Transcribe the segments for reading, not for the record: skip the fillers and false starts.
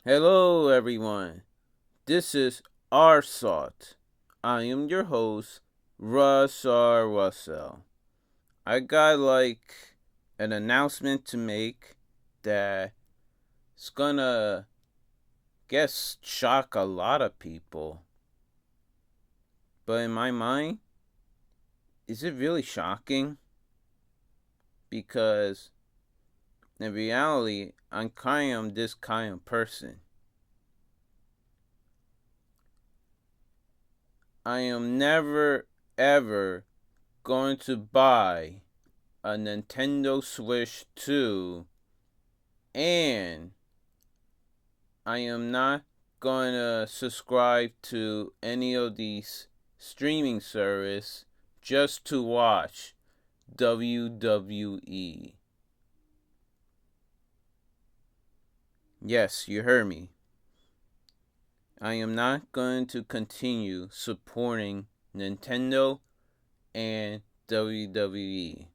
Hello, everyone. This is R Salt. I am your host, Rus R Russell. I got an announcement to make that's gonna guess shock a lot of people. But in my mind, is it really shocking? Because in reality, I'm kind of this kind of person. I am never ever going to buy a Nintendo Switch 2, and I am not going to subscribe to any of these streaming service just to watch WWE. Yes, you heard me. I am not going to continue supporting Nintendo and WWE.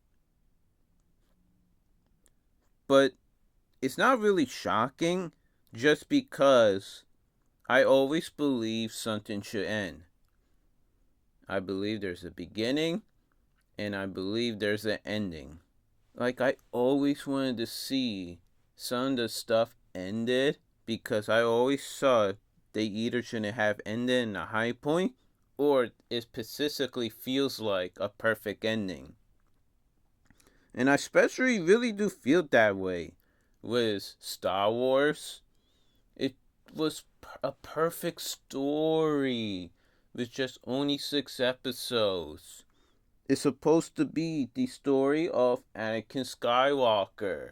But it's not really shocking just because I always believe something should end. I believe there's a beginning and I believe there's an ending. I always wanted to see some of the stuff ended because I always saw they either shouldn't have ended in a high point or it specifically feels like a perfect ending. And I especially really do feel that way with Star Wars. It was a perfect story with just only 6 episodes. It's supposed to be the story of Anakin Skywalker.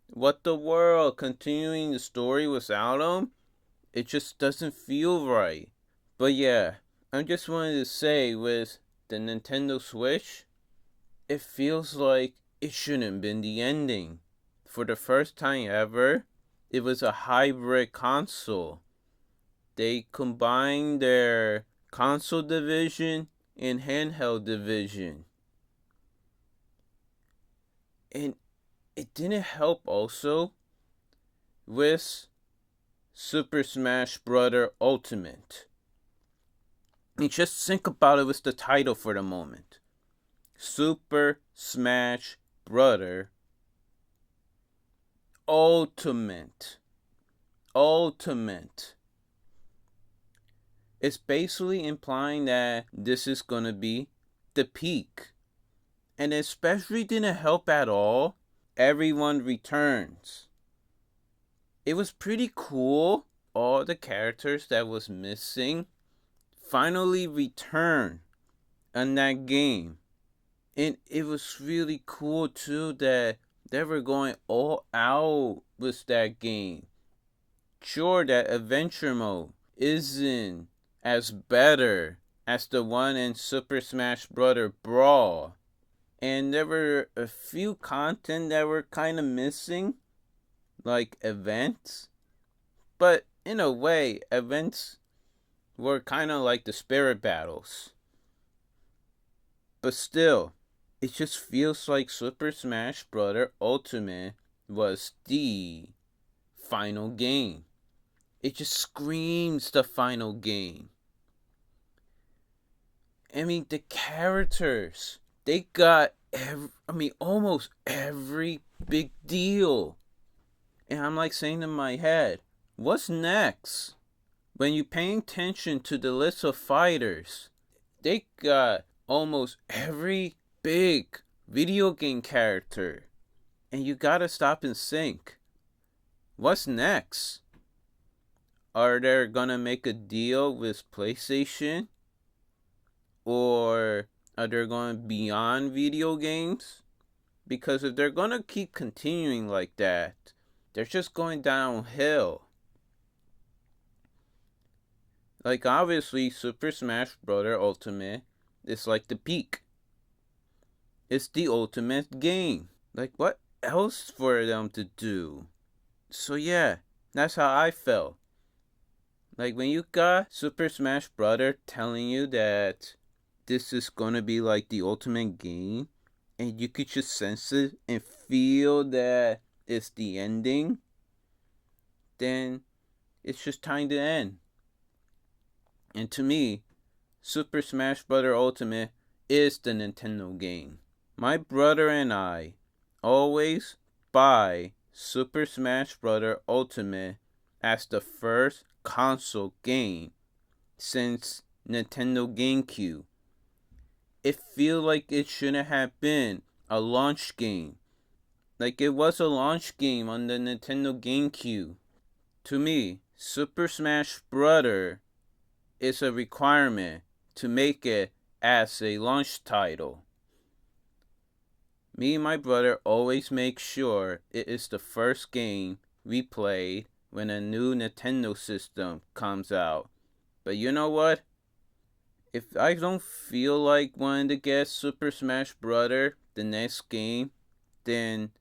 What the world? Continuing the story without him? It just doesn't feel right. But yeah, I just wanted to say with the Nintendo Switch, it feels like it shouldn't have been the ending. For the first time ever, it was a hybrid console. They combined their console division and handheld division. And it didn't help also with Super Smash Bros. Ultimate. And just think about it with the title for the moment. Super Smash Bros. Ultimate. Ultimate. It's basically implying that this is gonna be the peak. And especially didn't help at all. Everyone returns. It was pretty cool. All the characters that was missing finally returned in that game. And it was really cool too that they were going all out with that game. Sure, that adventure mode isn't as better as the one in Super Smash Bros. Brawl. And there were a few content that were kind of missing, like events. But in a way, events were kind of like the spirit battles. But still, it just feels like Super Smash Bros. Ultimate was the final game. It just screams the final game. I mean, the characters, they got almost every big deal. And I'm like saying in my head, what's next? When you're paying attention to the list of fighters, they got almost every big video game character. And you gotta stop and think. What's next? Are they gonna make a deal with PlayStation? Or are they going beyond video games? Because if they're gonna keep continuing like that, they're just going downhill. Like, obviously, Super Smash Bros. Ultimate is like the peak. It's the ultimate game. Like, what else for them to do? So yeah, that's how I felt. Like, when you got Super Smash Bros. Telling you that this is gonna be like the ultimate game, and you could just sense it and feel that it's the ending, then it's just time to end. And to me, Super Smash Bros. Ultimate is the Nintendo game. My brother and I always buy Super Smash Bros. Ultimate as the first console game since Nintendo GameCube. It feels like it shouldn't have been a launch game. Like it was a launch game on the Nintendo GameCube. To me, Super Smash Bros. Is a requirement to make it as a launch title. Me and my brother always make sure it is the first game we played when a new Nintendo system comes out. But you know what? If I don't feel like wanting to get Super Smash Bros. The next game, then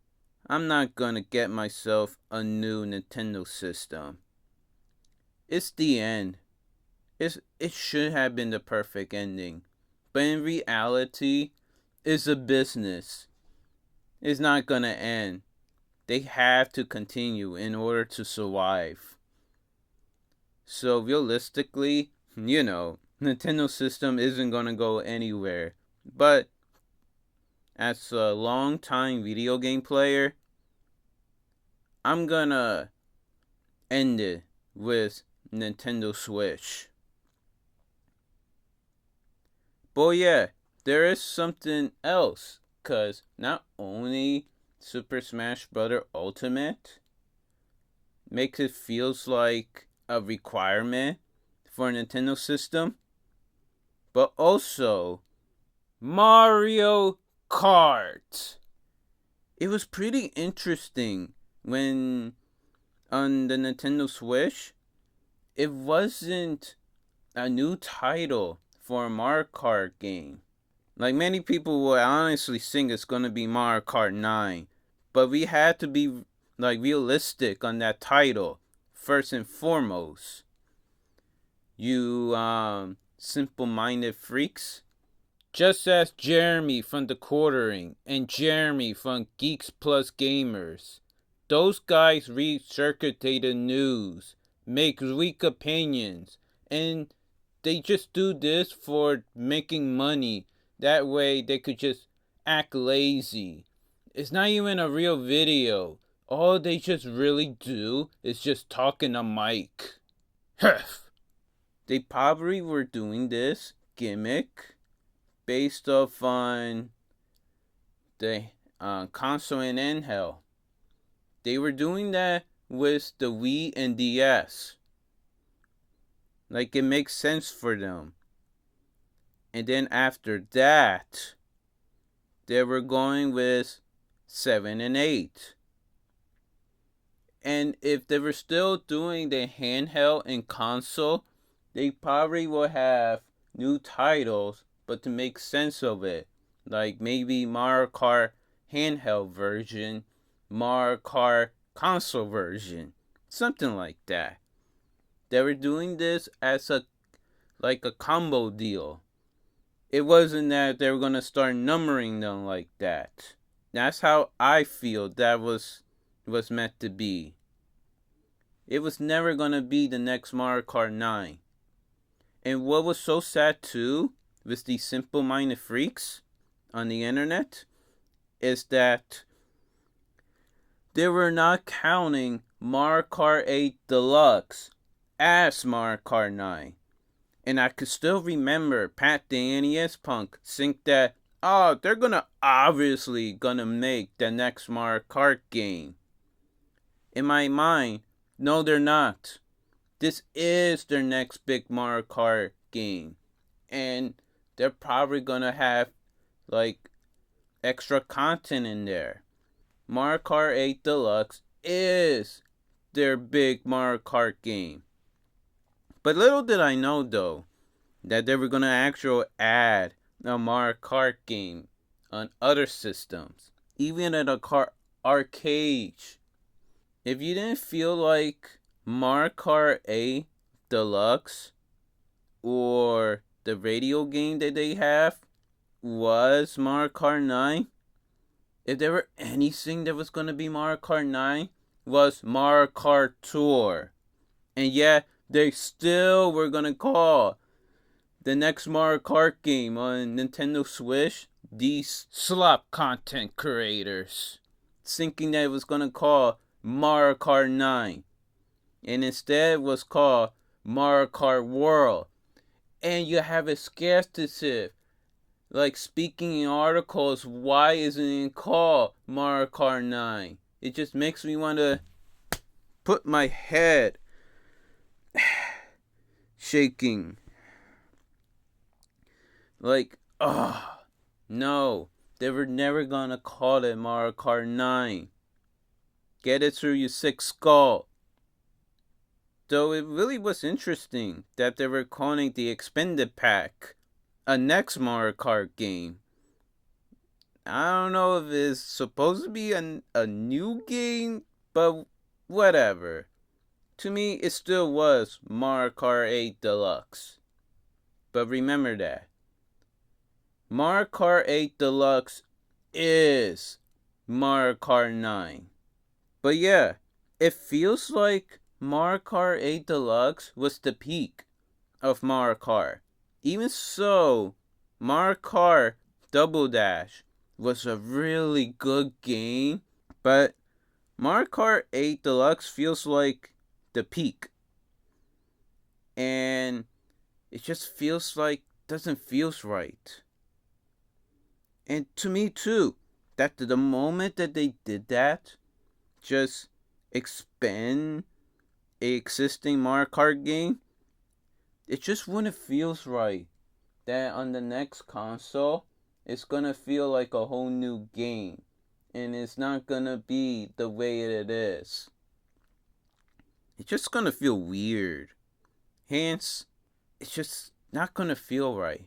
I'm not gonna get myself a new Nintendo system. It's the end. It should have been the perfect ending. But in reality, it's a business. It's not gonna end. They have to continue in order to survive. So realistically, Nintendo system isn't gonna go anywhere. But as a long-time video game player, I'm gonna end it with Nintendo Switch. But yeah, there is something else. Because not only Super Smash Bros. Ultimate makes it feels like a requirement for a Nintendo system, but also Mario Kart. It was pretty interesting when on the Nintendo Switch, it wasn't a new title for a Mario Kart game. Like many people will honestly think it's gonna be Mario Kart 9, but we had to be realistic on that title first and foremost. You simple-minded freaks. Just as Jeremy from The Quartering and Jeremy from Geeks Plus Gamers. Those guys recirculate the news, make weak opinions, and they just do this for making money. That way they could just act lazy. It's not even a real video. All they just really do is just talk in a mic. They probably were doing this gimmick based off on the console and handheld. They were doing that with the Wii and DS. Like it makes sense for them. And then after that, they were going with 7 and 8. And if they were still doing the handheld and console, they probably will have new titles, but to make sense of it. Like maybe Mario Kart handheld version, Mario Kart console version, something like that. They were doing this as a combo deal. It wasn't that they were gonna start numbering them like that. That's how I feel that was meant to be. It was never gonna be the next Mario Kart 9. And what was so sad too, with these simple-minded freaks on the internet, is that they were not counting Mario Kart 8 Deluxe as Mario Kart 9. And I could still remember Pat the NES Punk think that, they're obviously gonna make the next Mario Kart game. In my mind, no they're not. This is their next big Mario Kart game. And they're probably gonna have extra content in there. Mario Kart 8 Deluxe is their big Mario Kart game. But little did I know, though, that they were going to actually add a Mario Kart game on other systems, even at a arcade. If you didn't feel like Mario Kart 8 Deluxe or the radio game that they have was Mario Kart 9, if there were anything that was going to be Mario Kart 9, was Mario Kart Tour. And yeah, they still were gonna call the next Mario Kart game on Nintendo Switch these slop content creators, thinking that it was gonna call Mario Kart 9, and instead it was called Mario Kart World. And you have a skepticism, like speaking in articles, why isn't it called Mario Kart 9? It just makes me want to put my head shaking. Like, oh, no, they were never gonna call it Mario Kart 9. Get it through your sick skull. Though it really was interesting that they were calling the Expanded Pack a next Mario Kart game. I don't know if it's supposed to be a new game, but whatever. To me, it still was Mario Kart 8 Deluxe. But remember that Mario Kart 8 Deluxe is Mario Kart 9. But yeah, it feels like Mario Kart 8 Deluxe was the peak of Mario Kart. Even so, Mario Kart Double Dash was a really good game, but Mario Kart 8 Deluxe feels like the peak. And it just feels like doesn't feel right. And to me too, that the moment that they did that, just expand a existing Mario Kart game, it just wouldn't feel right. That on the next console, it's gonna feel like a whole new game, and it's not gonna be the way it is. It's just gonna feel weird. Hence, it's just not gonna feel right.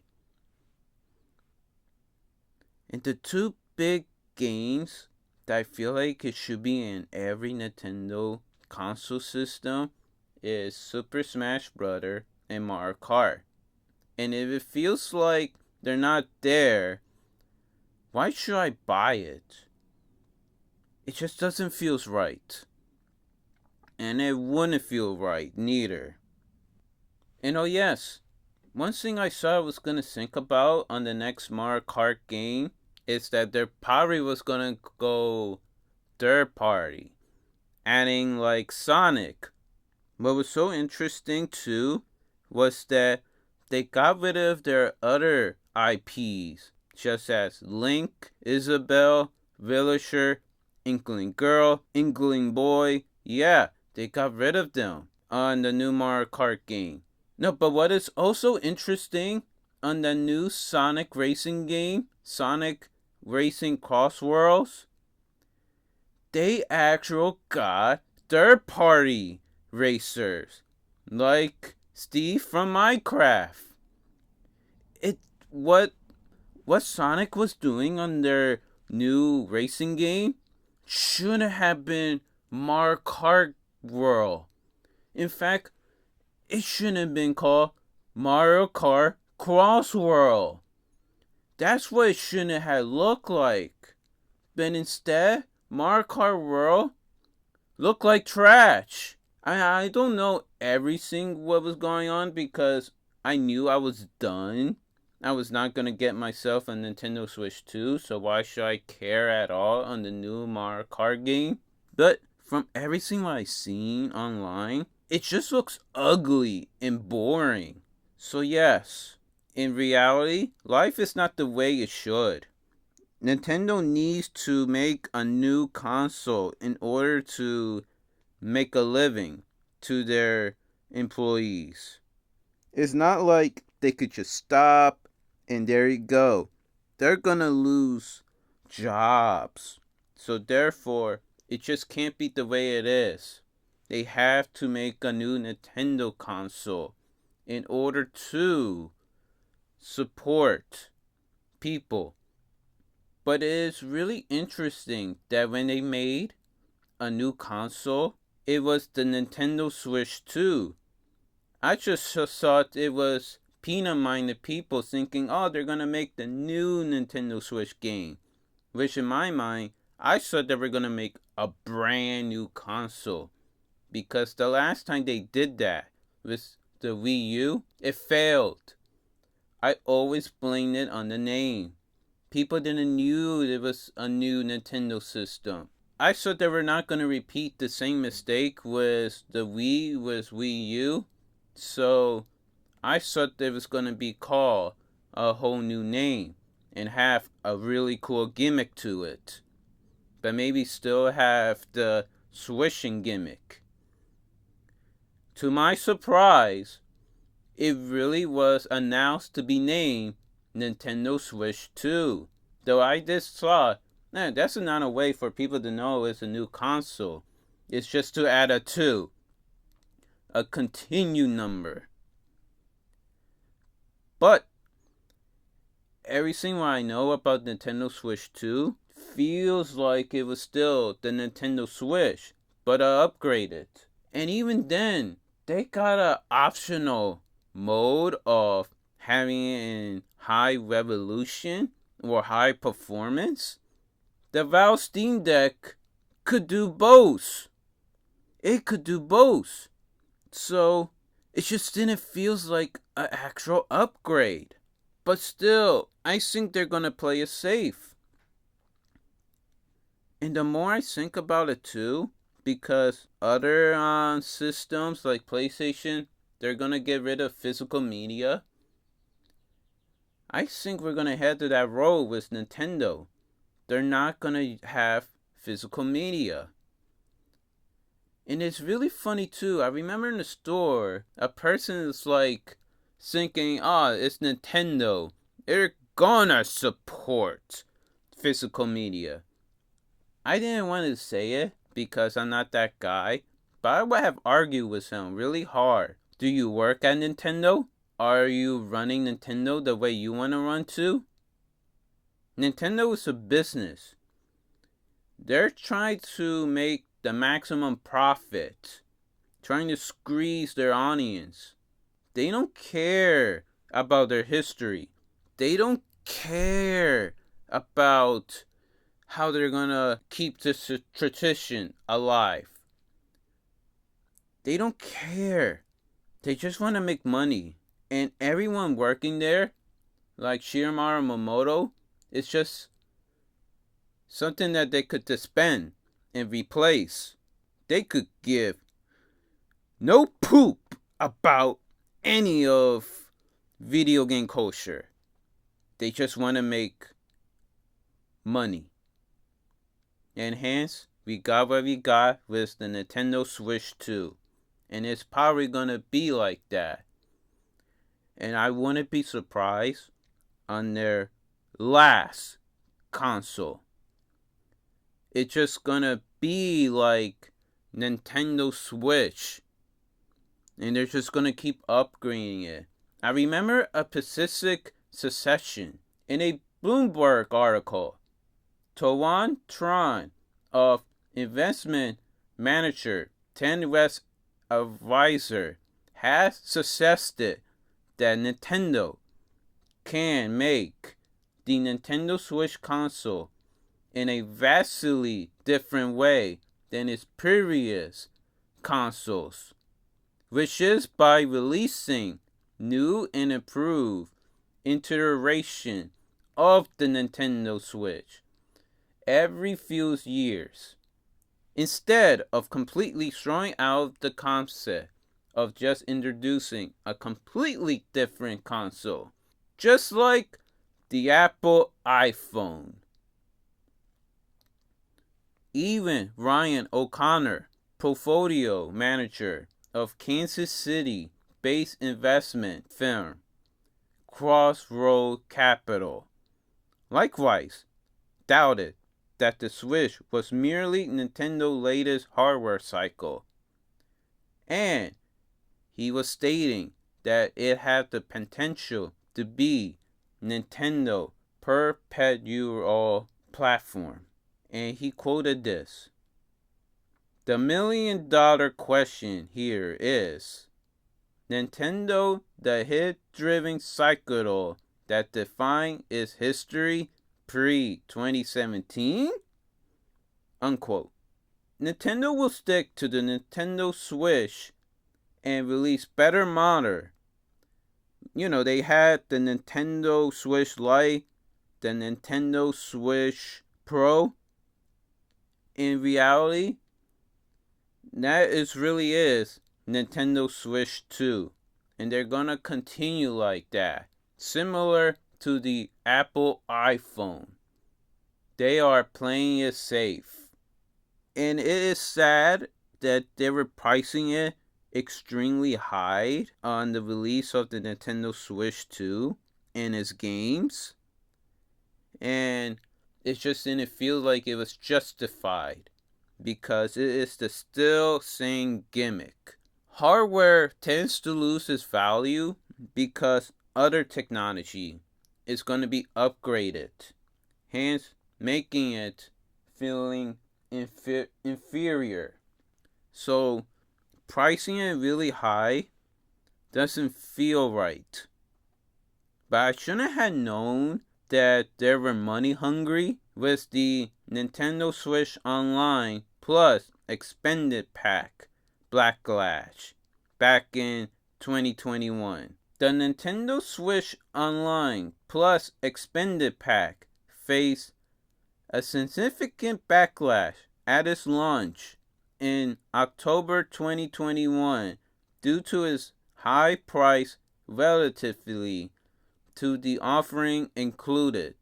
And the two big games that I feel like it should be in every Nintendo console system is Super Smash Bros. And Mario Kart. And if it feels like they're not there, why should I buy it? It just doesn't feel right. And it wouldn't feel right, neither. And oh yes, one thing I saw I was gonna think about on the next Mario Kart game is that their probably was gonna go third party, adding like Sonic. What was so interesting too was that they got rid of their other IPs, such as Link, Isabelle, Villager, Inkling Girl, Inkling Boy. Yeah, they got rid of them on the new Mario Kart game. No, but what is also interesting on the new Sonic racing game, Sonic Racing Cross Worlds, they actually got third party racers like Steve from Minecraft. What Sonic was doing on their new racing game shouldn't have been Mario Kart World. In fact, it shouldn't have been called Mario Kart Cross World. That's what it shouldn't have looked like. But instead, Mario Kart World looked like trash. I don't know everything what was going on because I knew I was done. I was not going to get myself a Nintendo Switch 2, so why should I care at all on the new Mario Kart game? But from everything I've seen online, it just looks ugly and boring. So yes, in reality, life is not the way it should. Nintendo needs to make a new console in order to make a living to their employees. It's not like they could just stop and there you go. They're gonna lose jobs. So therefore, it just can't be the way it is. They have to make a new Nintendo console in order to support people. But it is really interesting that when they made a new console, it was the Nintendo Switch 2. I just thought it was peanut-minded people thinking, oh, they're gonna make the new Nintendo Switch game. Which in my mind, I thought they were gonna make a brand new console. because the last time they did that with the Wii U, it failed. I always blamed it on the name. People didn't know it was a new Nintendo system. I thought they were not going to repeat the same mistake with the Wii U. So I thought it was going to be called a whole new name and have a really cool gimmick to it. But maybe still have the swishing gimmick. To my surprise, it really was announced to be named Nintendo Switch 2. Though I just thought, man, that's not a way for people to know it's a new console. It's just to add a 2. A continue number. But everything I know about Nintendo Switch 2 feels like it was still the Nintendo Switch, but upgraded. And even then, they got an optional mode of having in high resolution or high performance. The Valve Steam Deck could do both. It could do both. So it just didn't feel like an actual upgrade. But still, I think they're gonna play it safe. And the more I think about it too, because other systems like PlayStation, they're gonna get rid of physical media. I think we're gonna head to that road with Nintendo. They're not gonna have physical media. And it's really funny too. I remember in the store, a person is like thinking, it's Nintendo. They're gonna support physical media. I didn't want to say it because I'm not that guy, but I would have argued with him really hard. Do you work at Nintendo? Are you running Nintendo the way you want to run too? Nintendo is a business. They're trying to make the maximum profit, trying to squeeze their audience. They don't care about their history. They don't care about how they're gonna keep this tradition alive. They don't care. They just want to make money. And everyone working there, like Shigeru Miyamoto, it's just something that they could dispense and replace. They could give no poop about any of video game culture. They just want to make money. And hence, we got what we got with the Nintendo Switch 2. And it's probably gonna be like that. And I wouldn't be surprised on their last console. It's just gonna be like Nintendo Switch. And they're just gonna keep upgrading it. I remember a specific succession in a Bloomberg article. Tawan Tron of investment manager 10 West Advisor has suggested that Nintendo can make the Nintendo Switch console in a vastly different way than its previous consoles, which is by releasing new and improved iteration of the Nintendo Switch every few years, instead of completely throwing out the concept of just introducing a completely different console, just like the Apple iPhone. Even Ryan O'Connor, portfolio manager of Kansas City-based investment firm Crossroad Capital, likewise doubted that the Switch was merely Nintendo's latest hardware cycle, and he was stating that it had the potential to be Nintendo perpetual platform. And he quoted this: "The $1 million question here is, Nintendo the hit-driven cycle that defined its history pre-2017? Unquote. Nintendo will stick to the Nintendo Switch and release better model. They had the Nintendo Switch Lite, the Nintendo Switch Pro. In reality, that really is Nintendo Switch 2. And they're gonna continue like that. Similar to the Apple iPhone. They are playing it safe. And it is sad that they were pricing it extremely high on the release of the Nintendo Switch 2 and its games. And it just didn't feel like it was justified because it is the still same gimmick. Hardware tends to lose its value because other technology is going to be upgraded, hence making it feeling inferior. So pricing it really high doesn't feel right. But I shouldn't have known that they were money hungry with the Nintendo Switch Online Plus Expanded Pack Backlash back in 2021. The Nintendo Switch Online Plus Expanded Pack faced a significant backlash at its launch in October 2021 due to its high price relatively to the offering included.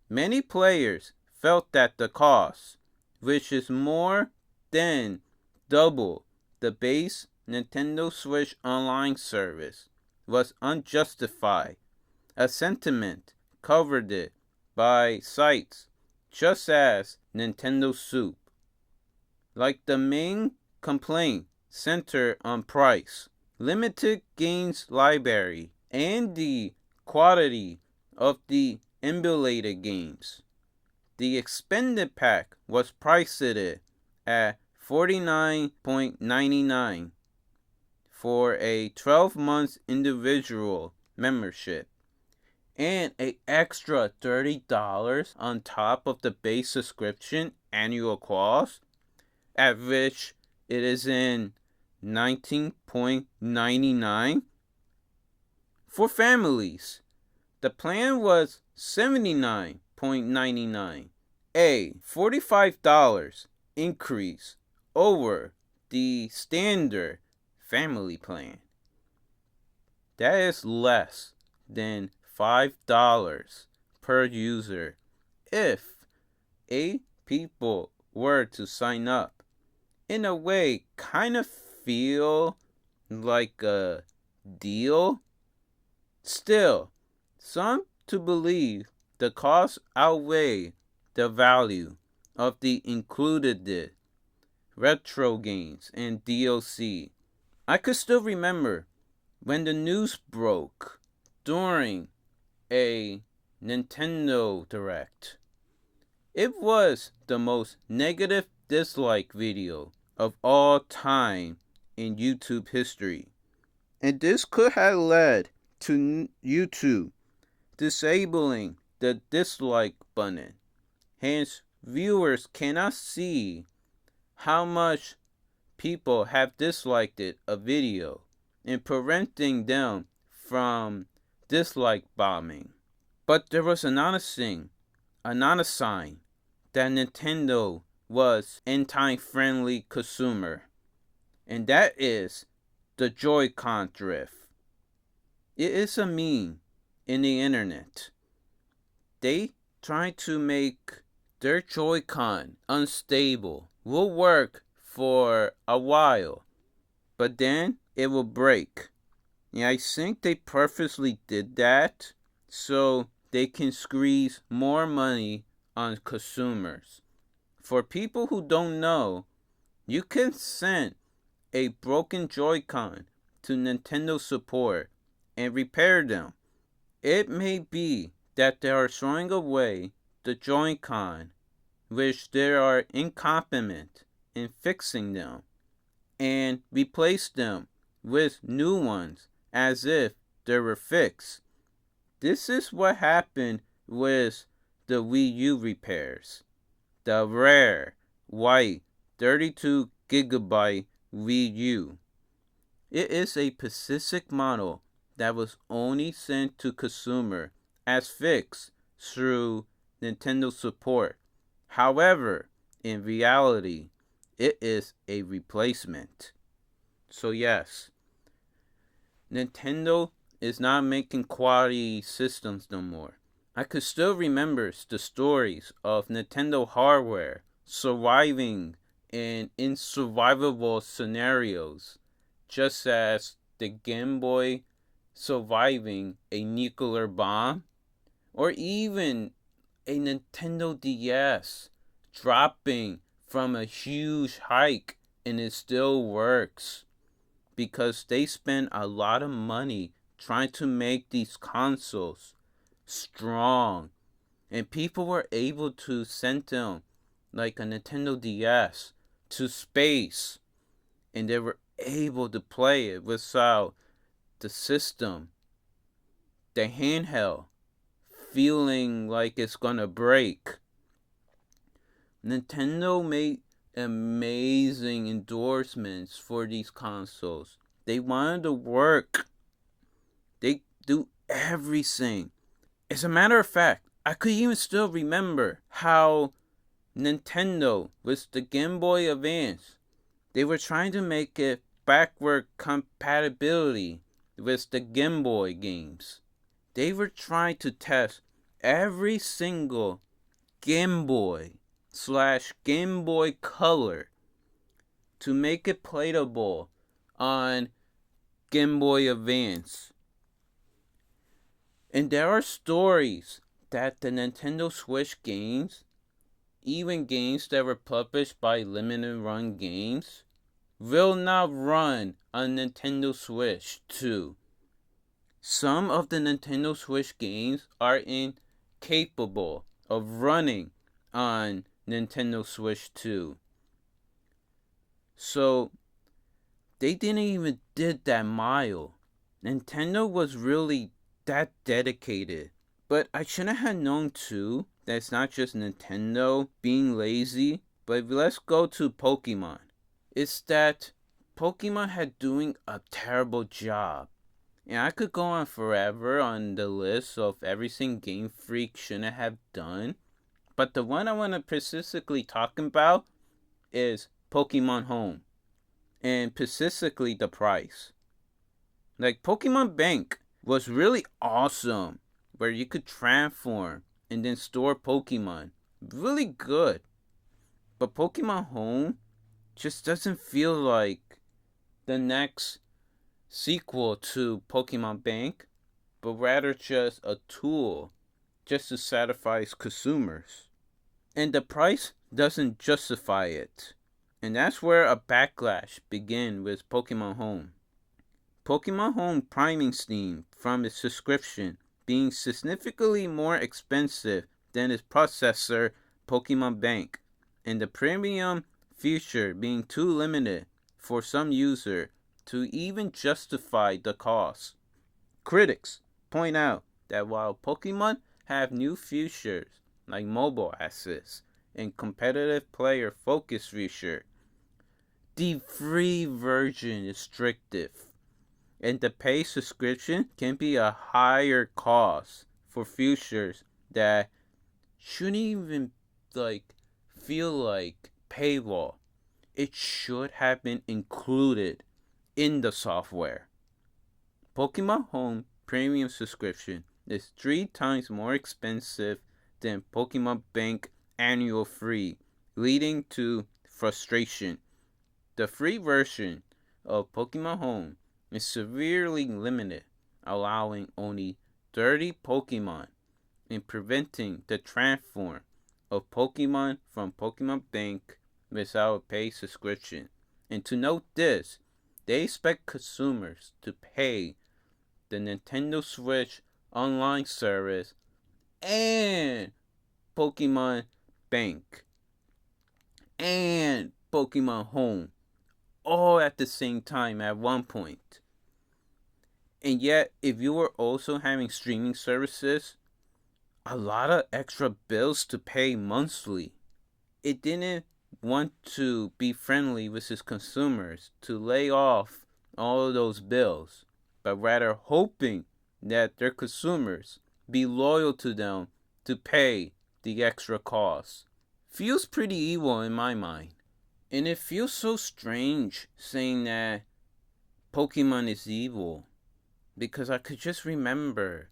Many players felt that the cost, which is more than double the base Nintendo Switch Online service, was unjustified, a sentiment covered by sites just as Nintendo Soup. Like the main complaint centered on price, limited games library, and the quality of the emulated games. The expanded pack was priced at $49.99 for a 12-month individual membership and an extra $30 on top of the base subscription annual cost, at which it is in $19.99 for families. The plan was $79.99, a $45 increase over the standard family plan. That is less than $5 per user if 8 people were to sign up. In a way, kind of feel like a deal. Still, some to believe the cost outweigh the value of the included retro games and DLC. I could still remember when the news broke during a Nintendo Direct. It was the most negative dislike video of all time in YouTube history. And this could have led to YouTube disabling the dislike button. Hence, viewers cannot see how much people have disliked a video and preventing them from dislike bombing. But there was another sign that Nintendo was anti-friendly consumer, and that is the Joy-Con drift. It is a meme in the internet. They try to make their Joy-Con unstable. Will work for a while, but then it will break. And I think they purposely did that so they can squeeze more money on consumers. For people who don't know, you can send a broken Joy-Con to Nintendo support and repair them. It may be that they are throwing away the Joy-Con, which they are incompetent in fixing them, and replace them with new ones as if they were fixed. This is what happened with the Wii U repairs. The rare white 32 gigabyte Wii U. It is a specific model that was only sent to consumer as fixed through Nintendo support. However, in reality, it is a replacement. So yes, Nintendo is not making quality systems no more. I could still remember the stories of Nintendo hardware surviving in unsurvivable scenarios, just as the Game Boy surviving a nuclear bomb, or even a Nintendo DS dropping from a huge height and it still works because they spend a lot of money trying to make these consoles strong, and people were able to send them like a Nintendo DS to space, and they were able to play it without the system, the handheld, feeling like it's gonna break. Nintendo made amazing endorsements for these consoles. They wanted to work. They do everything. As a matter of fact, I could even still remember how Nintendo, with the Game Boy Advance, they were trying to make it backward compatibility with the Game Boy games. They were trying to test every single Game Boy / Game Boy Color to make it playable on Game Boy Advance. And there are stories that the Nintendo Switch games, even games that were published by Limited Run Games, will not run on Nintendo Switch 2. Some of the Nintendo Switch games are incapable of running on Nintendo Switch 2. So they didn't even did that mile. Nintendo was really that dedicated. But I shouldn't have known too that it's not just Nintendo being lazy. But let's go to Pokemon. It's that Pokemon had doing a terrible job. And I could go on forever on the list of everything Game Freak shouldn't have done. But the one I want to specifically talk about is Pokemon Home. And specifically the price. Like Pokemon Bank was really awesome, where you could transform and then store Pokemon. Really good. But Pokemon Home just doesn't feel like the next sequel to Pokemon Bank, but rather just a tool just to satisfy consumers. And the price doesn't justify it. And that's where a backlash began with Pokemon Home. Pokemon Home priming scheme from its subscription being significantly more expensive than its predecessor Pokemon Bank, and the premium feature being too limited for some user to even justify the cost. Critics point out that while Pokemon have new features like mobile access and competitive player focus feature, the free version is restrictive, and the paid subscription can be a higher cost for features that shouldn't even feel like paywall. It should have been included in the software. Pokemon Home Premium subscription is 3 times more expensive than Pokemon Bank annual free, leading to frustration. The free version of Pokemon Home is severely limited, allowing only 30 Pokemon and preventing the transfer of Pokemon from Pokemon Bank without a paid subscription. And to note this, they expect consumers to pay the Nintendo Switch online service and Pokemon Bank and Pokemon Home all at the same time at one point. And yet, if you were also having streaming services, a lot of extra bills to pay monthly. It didn't want to be friendly with his consumers to lay off all of those bills, but rather hoping that their consumers be loyal to them to pay the extra costs. Feels pretty evil in my mind. And it feels so strange saying that Pokemon is evil, because I could just remember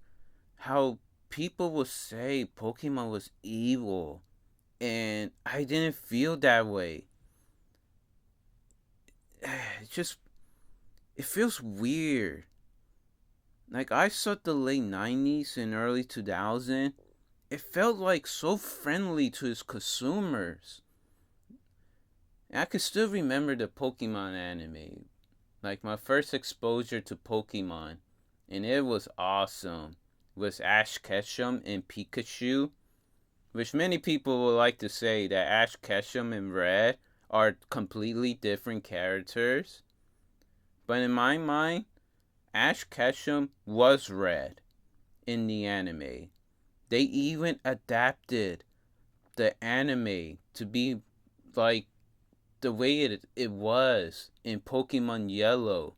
how people would say Pokemon was evil, and I didn't feel that way. It feels weird. Like, I saw the late 90s and early 2000s, it felt like so friendly to its consumers. And I can still remember the Pokemon anime, like my first exposure to Pokemon, and it was awesome. Was Ash Ketchum and Pikachu, which many people would like to say that Ash Ketchum and Red are completely different characters. But in my mind, Ash Ketchum was Red in the anime. They even adapted the anime to be like the way it was in Pokemon Yellow.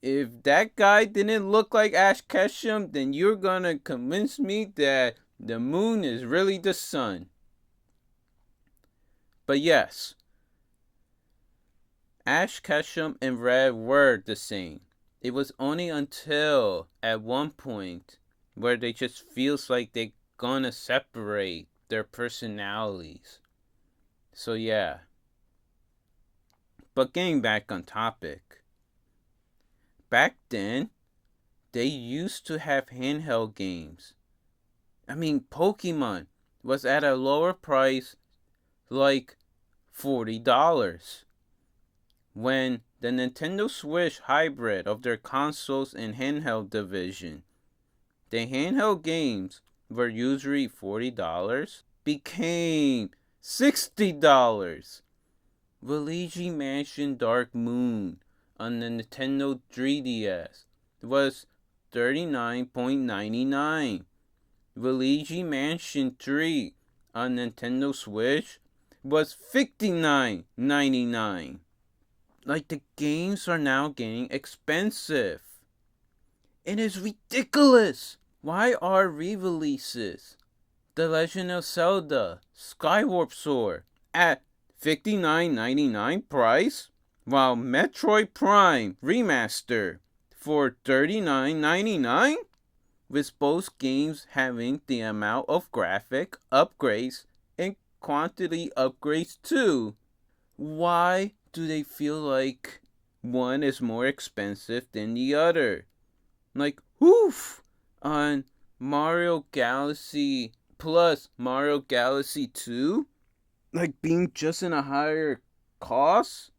If that guy didn't look like Ash Ketchum, then you're gonna convince me that the moon is really the sun. But yes, Ash Ketchum and Red were the same. It was only until at one point where they just feels like they gonna separate their personalities. So yeah. But getting back on topic. Back then, they used to have handheld games. I mean, Pokemon was at a lower price, like $40. When the Nintendo Switch hybrid of their consoles and handheld division, the handheld games were usually $40, became $60. Luigi Mansion Dark Moon on the Nintendo 3DS was $39.99. Luigi Mansion 3 on Nintendo Switch was $59.99. Like, the games are now getting expensive. It is ridiculous. Why are re-releases The Legend of Zelda Skyward Sword at $59.99 price, while Metroid Prime Remaster for $39.99, with both games having the amount of graphic upgrades and quantity upgrades too? Why do they feel like one is more expensive than the other? Like, woof! On Mario Galaxy plus Mario Galaxy 2, like being just in a higher cost,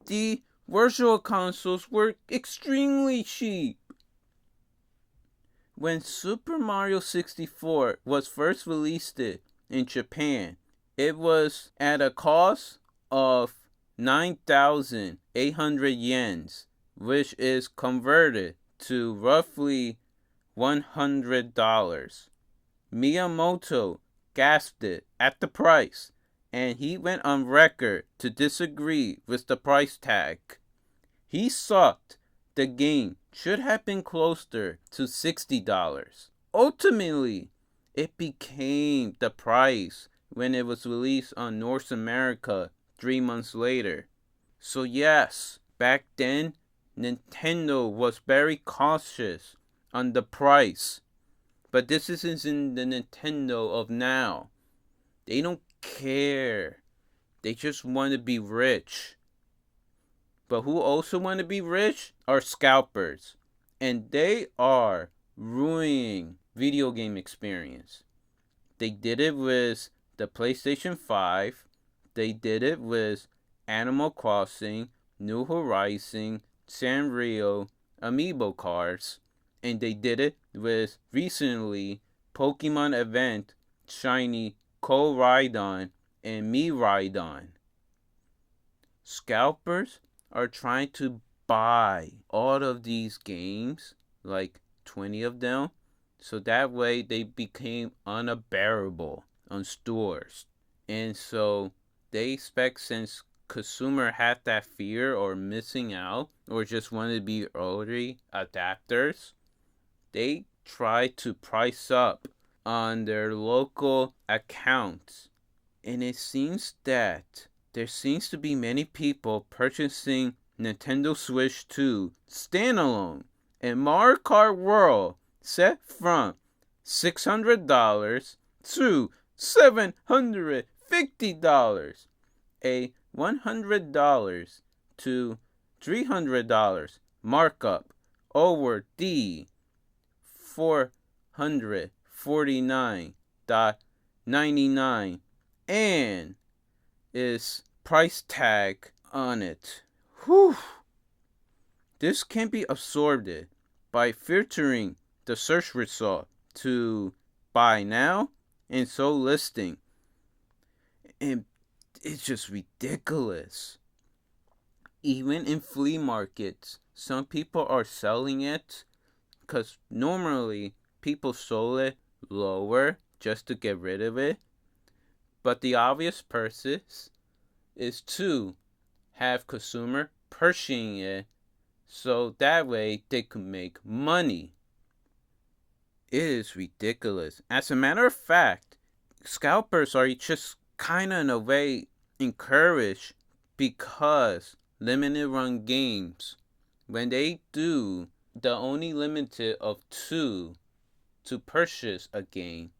the virtual consoles were extremely cheap. When Super Mario 64 was first released in Japan, it was at a cost of 9,800 yens, which is converted to roughly $100. Miyamoto gasped it at the price, and he went on record to disagree with the price tag. He thought the game should have been closer to $60. Ultimately, it became the price when it was released on North America 3 months later. So yes, back then, Nintendo was very cautious on the price. But this isn't in the Nintendo of now. They don't care. They just want to be rich. But who also want to be rich are scalpers. And they are ruining video game experience. They did it with the PlayStation 5. They did it with Animal Crossing, New Horizon, Sanrio, Amiibo cards. And they did it with recently Pokemon Event, Shiny, Koraidon, and Miraidon. Scalpers are trying to buy all of these games, like 20 of them, so that way they became unbearable on stores. And so they expect, since consumer had that fear or missing out or just wanted to be early adapters, they try to price up on their local accounts. And it seems that there seems to be many people purchasing Nintendo Switch 2 standalone and Mario Kart World set from $600 to $750, a $100 to $300 markup over the $449.99 and its price tag on it. Whew. This can be absorbed by filtering the search result to buy now and so listing. And it's just ridiculous. Even in flea markets, some people are selling it because normally people sold it lower just to get rid of it. But the obvious purpose is to have consumer purchasing it so that way they can make money. It is ridiculous. As a matter of fact, scalpers are just kind of in a way encouraged because limited run games, when they do the only limited of 2 to purchase a game,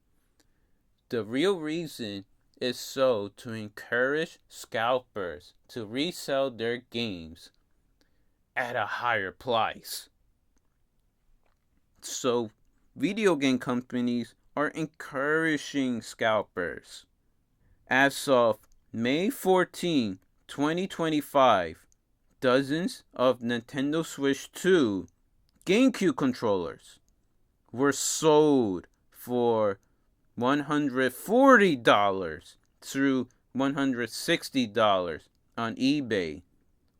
the real reason is so to encourage scalpers to resell their games at a higher price. So video game companies are encouraging scalpers. As of May 14, 2025, dozens of Nintendo Switch 2 GameCube controllers were sold for $140 through $160 on eBay,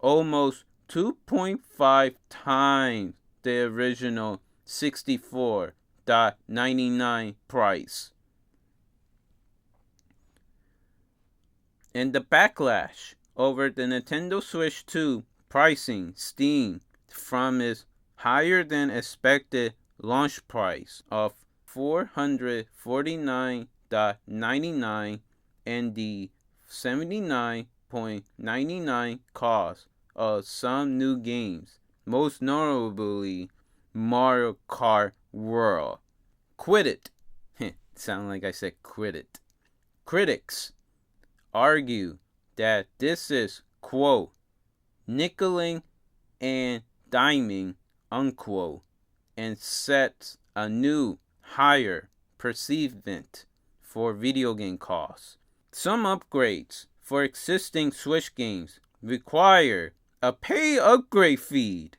almost 2.5 times the original $64.99 price. And the backlash over the Nintendo Switch 2 pricing stemmed from its higher than expected launch price of $449.99 and the $79.99 cost of some new games, most notably Mario Kart World. Quit it. Sound like I said quit it. Critics argue that this is, quote, nickeling and diming, unquote, and sets a new, higher perceivement for video game costs. Some upgrades for existing Switch games require a pay upgrade fee,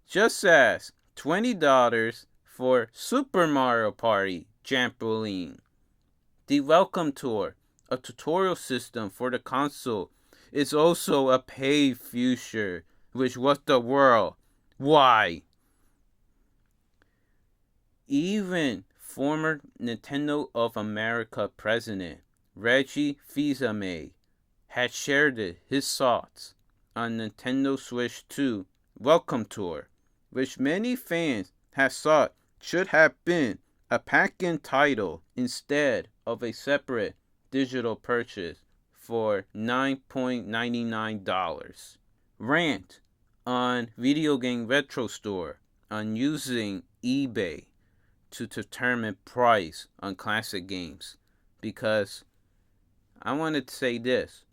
just as $20 for Super Mario Party Trampoline. The Welcome Tour, a tutorial system for the console, is also a paid feature, which was the world. Why? Even former Nintendo of America president Reggie Fils-Aimé had shared his thoughts on Nintendo Switch 2 Welcome Tour, which many fans have thought should have been a pack-in title instead of a separate digital purchase for $9.99. Rant on Video Game Retro Store on using eBay to determine price on classic games. Because I wanted to say this.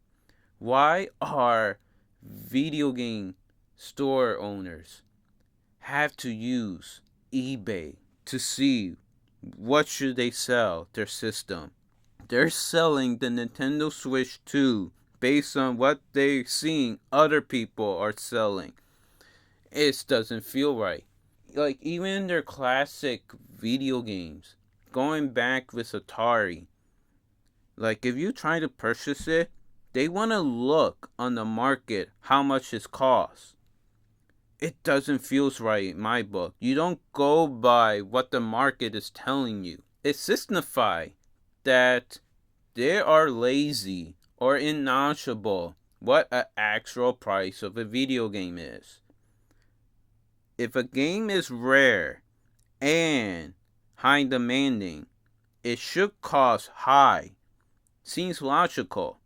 Why are video game store owners have to use eBay to see what should they sell their system? They're selling the Nintendo Switch 2 based on what they're seeing other people are selling. It doesn't feel right. Like, even their classic video games, going back with Atari, like, if you try to purchase it, they want to look on the market how much it costs. It doesn't feel right in my book. You don't go by what the market is telling you. It signifies that they are lazy or unknowledgeable what an actual price of a video game is. If a game is rare and high demanding, it should cost high. Seems logical.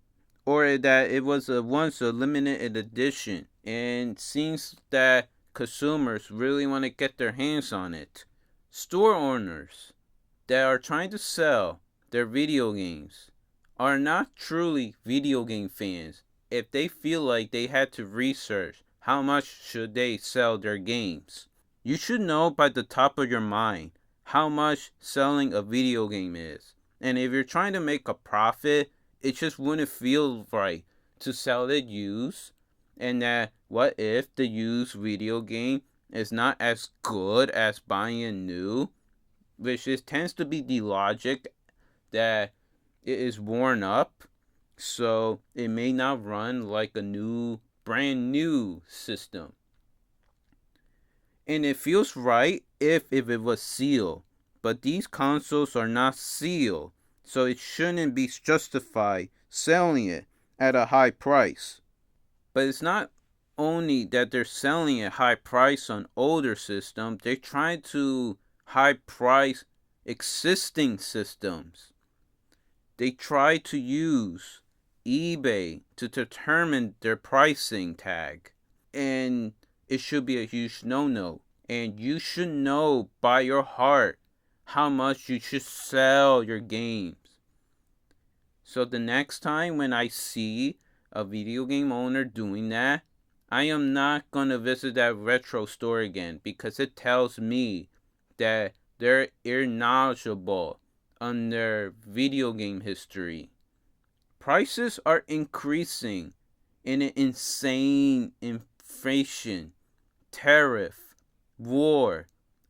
Or that it was once a limited edition and seems that consumers really want to get their hands on it. Store owners that are trying to sell their video games are not truly video game fans if they feel like they had to research how much should they sell their games. You should know by the top of your mind how much selling a video game is. And if you're trying to make a profit, it just wouldn't feel right to sell it used. And that what if the used video game is not as good as buying it new? Which tends to be the logic that it is worn up, so it may not run like a brand new system. And it feels right if it was sealed, but these consoles are not sealed, so it shouldn't be justified selling it at a high price. But it's not only that they're selling at high price on older systems, they're trying to high price existing systems. They try to use eBay to determine their pricing tag. And it should be a huge no-no. And you should know by your heart how much you should sell your games. So the next time when I see a video game owner doing that, I am not going to visit that retro store again because it tells me that they're knowledgeable on their video game history. Prices are increasing in an insane inflation, tariff, war,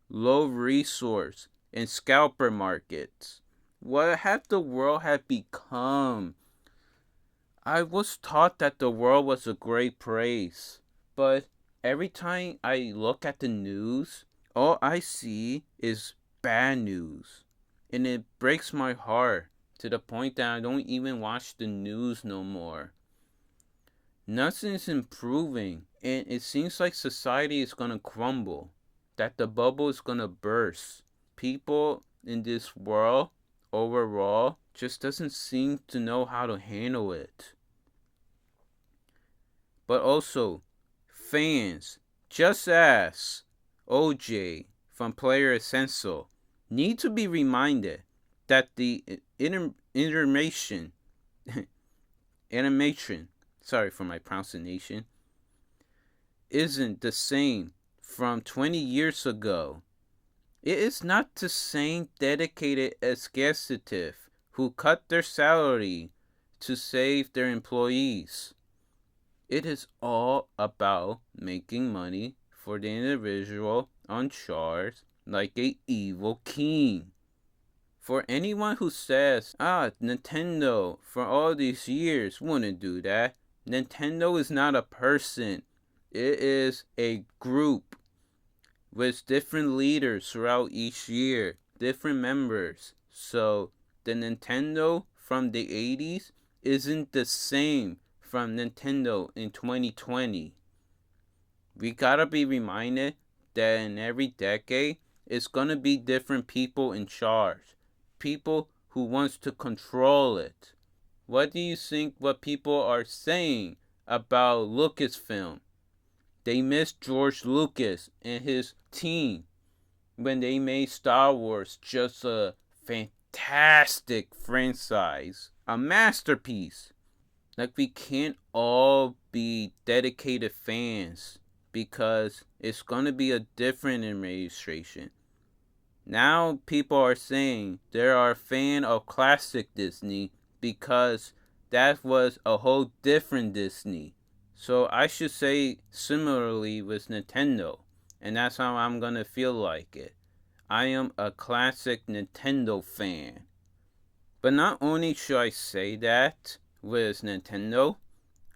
low resource, and scalper markets. What have the world have become? I was taught that the world was a great place, but every time I look at the news, all I see is bad news. And it breaks my heart to the point that I don't even watch the news no more. Nothing's improving, and it seems like society is gonna crumble, that the bubble is gonna burst. People in this world, overall, just doesn't seem to know how to handle it. But also, fans, just as OJ from Player Essential, need to be reminded that the animation, sorry for my pronunciation, isn't the same from 20 years ago. It is not the same dedicated executive who cut their salary to save their employees. It is all about making money for the individual on charge like a evil king. For anyone who says, Nintendo for all these years wouldn't do that, Nintendo is not a person. It is a group with different leaders throughout each year, different members. So the Nintendo from the 80s isn't the same from Nintendo in 2020. We gotta be reminded that in every decade, it's gonna be different people in charge. People who wants to control it. What do you think what people are saying about Lucasfilm? They miss George Lucas and his team when they made Star Wars just a fantastic franchise, a masterpiece. Like, we can't all be dedicated fans because it's going to be a different administration. Now people are saying they are a fan of classic Disney because that was a whole different Disney. So I should say similarly with Nintendo, and that's how I'm going to feel like it. I am a classic Nintendo fan. But not only should I say that with Nintendo,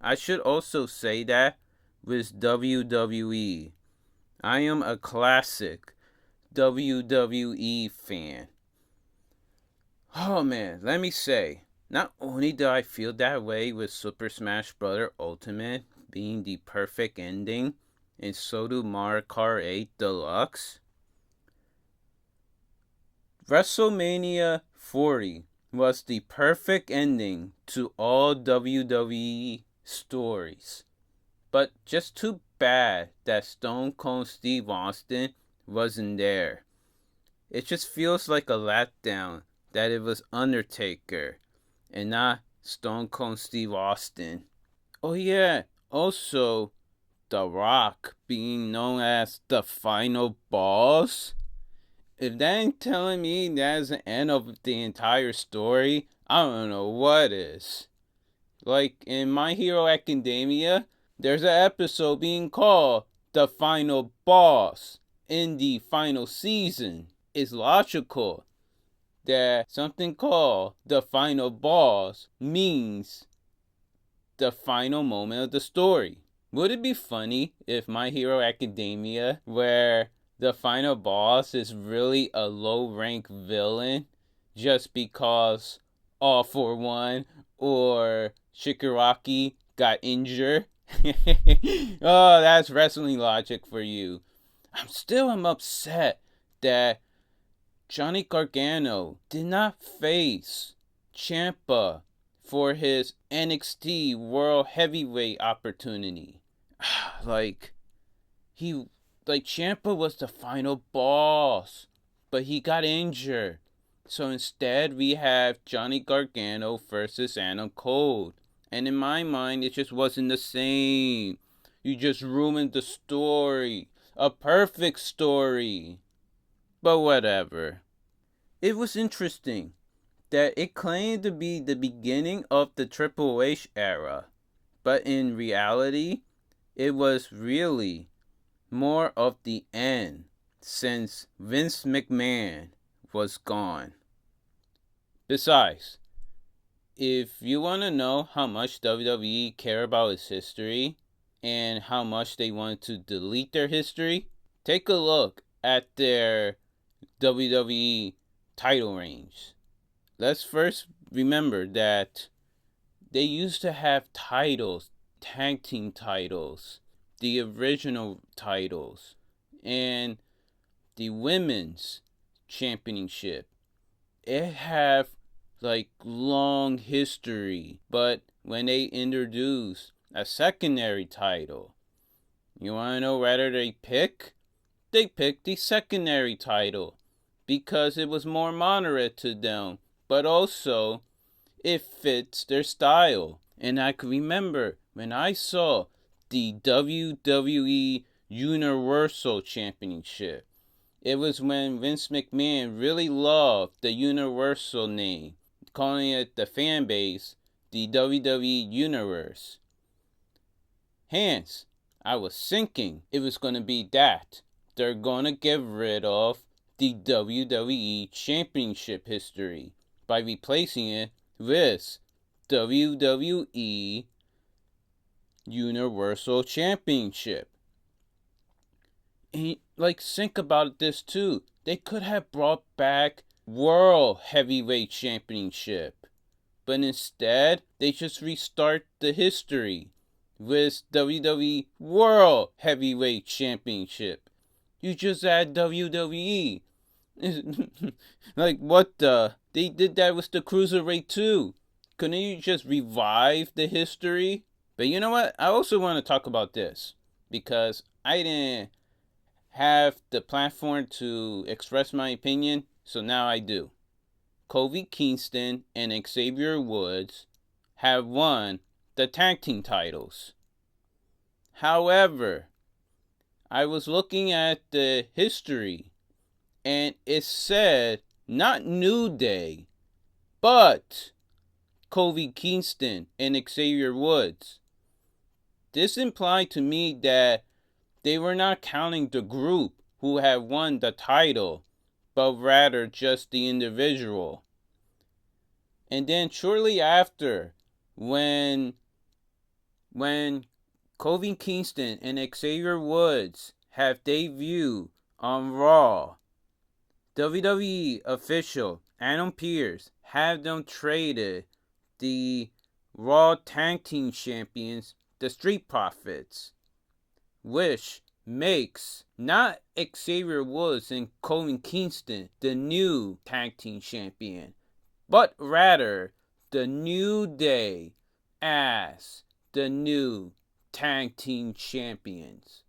I should also say that with WWE. I am a classic WWE fan. Oh man, let me say, Not only do I feel that way with Super Smash Bros. Ultimate being the perfect ending, and so do Mario Kart 8 Deluxe. WrestleMania 40 was the perfect ending to all WWE stories. But just too bad that Stone Cold Steve Austin wasn't there. It just feels like a letdown that it was Undertaker and not Stone Cold Steve Austin. Oh yeah, also The Rock being known as the final boss. If that ain't telling me that's the end of the entire story, I don't know what is. Like in My Hero Academia, there's an episode being called The Final Boss in the final season. It's logical that something called The Final Boss means the final moment of the story. Would it be funny if My Hero Academia, where the final boss is really a low rank villain just because All for One or Shigaraki got injured? Oh, that's wrestling logic for you. I'm upset that Johnny Gargano did not face Ciampa for his NXT World Heavyweight opportunity. like he Ciampa was the final boss, but he got injured. So instead we have Johnny Gargano versus Adam Cole. And in my mind it just wasn't the same. You just ruined the story. A perfect story. But whatever. It was interesting that it claimed to be the beginning of the Triple H era, but in reality, it was really more of the end since Vince McMahon was gone. Besides, if you want to know how much WWE care about its history and how much they want to delete their history, take a look at their WWE title reigns. Let's first remember that they used to have titles, tag team titles, the original titles, and the women's championship. It have long history, but when they introduce a secondary title, you want to know whether they pick? They picked the secondary title because it was more moderate to them, but also it fits their style. And I can remember when I saw the WWE Universal Championship. It was when Vince McMahon really loved the Universal name, calling it the fan base the WWE Universe. Hence, I was thinking it was going to be that. They're going to get rid of the WWE Championship history by replacing it with WWE Universal Championship. And think about this too. They could have brought back World Heavyweight Championship, but instead they just restart the history with WWE World Heavyweight Championship. You just add WWE. What the? They did that with the Cruiserweight too. Couldn't you just revive the history? But you know what? I also want to talk about this because I didn't have the platform to express my opinion, so now I do. Kofi Kingston and Xavier Woods have won the tag team titles. However, I was looking at the history and it said not New Day, but Kofi Kingston and Xavier Woods. This implied to me that they were not counting the group who had won the title, but rather just the individual. And then shortly after, when Kofi Kingston and Xavier Woods have debuted on Raw, WWE official Adam Pearce had them traded the Raw Tag Team Champions, the Street Profits, which makes not Xavier Woods and Kofi Kingston the new Tag Team Champion, but rather the New Day as the new Tag Team Champions.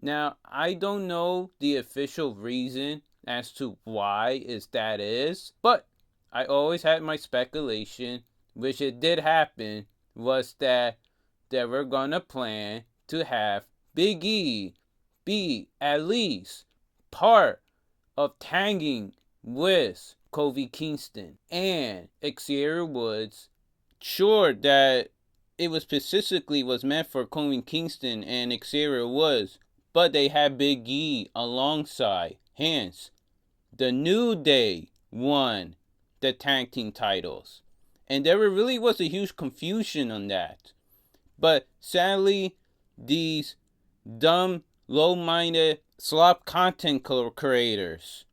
Now, I don't know the official reason as to why that is, but I always had my speculation, which it did happen, was that they were gonna plan to have Big E be at least part of tagging with Kofi Kingston and Xavier Woods. Sure that it was specifically was meant for Kofi Kingston and Xavier Woods, but they had Big E alongside. Hence, the New Day won the tag team titles. And there really was a huge confusion on that. But sadly, these dumb, low-minded, slop content creators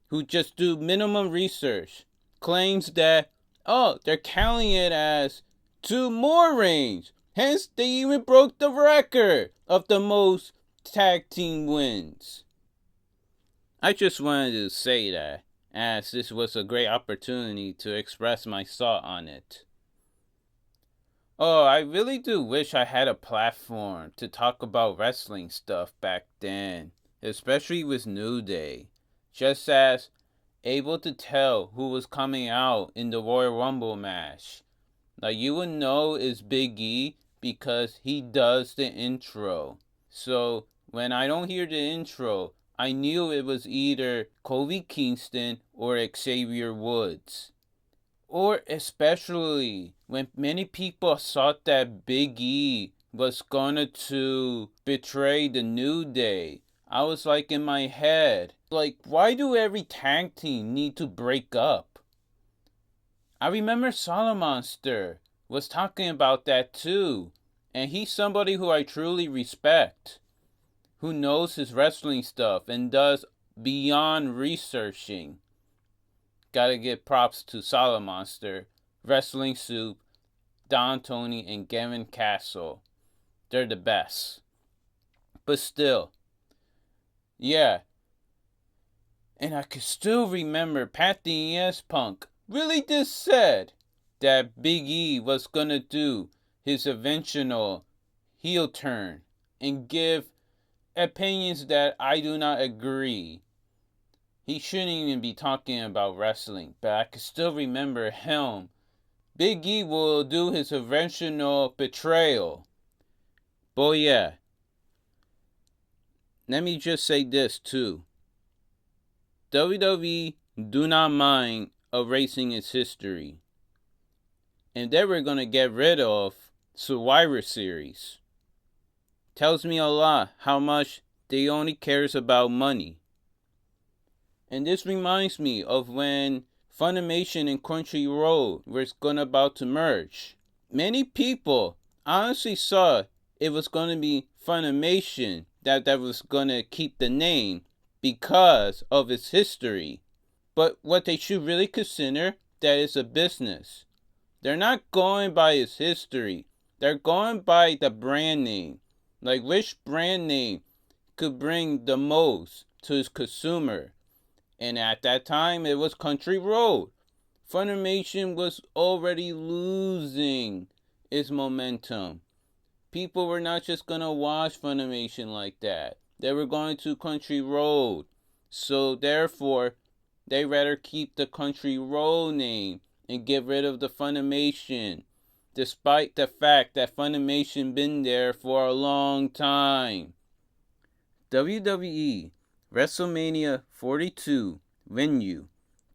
who just do minimum research claims that, oh, they're counting it as 2 more reigns. Hence, they even broke the record of the most tag team wins. I just wanted to say that, as this was a great opportunity to express my thought on it. Oh, I really do wish I had a platform to talk about wrestling stuff back then, especially with New Day, just as able to tell who was coming out in the Royal Rumble match. Like, you would know it's Big E because he does the intro. So when I don't hear the intro, I knew it was either Kofi Kingston or Xavier Woods. Or especially when many people thought that Big E was gonna to betray the New Day. I was like in my head, like, why do every tag team need to break up? I remember Solomonster was talking about that too. And he's somebody who I truly respect, who knows his wrestling stuff and does beyond researching. Gotta give props to Solomonster, Wrestling Soup, Don Tony, and Gavin Castle. They're the best. But still, yeah. And I can still remember Pat the ES Punk really just said that Big E was gonna do his eventual heel turn and give opinions that I do not agree. He shouldn't even be talking about wrestling, but I can still remember him. Big E will do his eventual betrayal. But yeah, let me just say this too. WWE do not mind erasing its history. And they were going to get rid of Survivor Series. Tells me a lot how much they only cares about money. And this reminds me of when Funimation and Crunchyroll were about to merge. Many people honestly saw it was going to be Funimation that was going to keep the name because of its history. But what they should really consider, that is a business. They're not going by its history. They're going by the brand name. Like, which brand name could bring the most to its consumer? And at that time, it was Country Road. Funimation was already losing its momentum. People were not just going to watch Funimation like that. They were going to Country Road. So therefore, they rather keep the Country Road name and get rid of the Funimation, despite the fact that Funimation been there for a long time. WWE WrestleMania 42 venue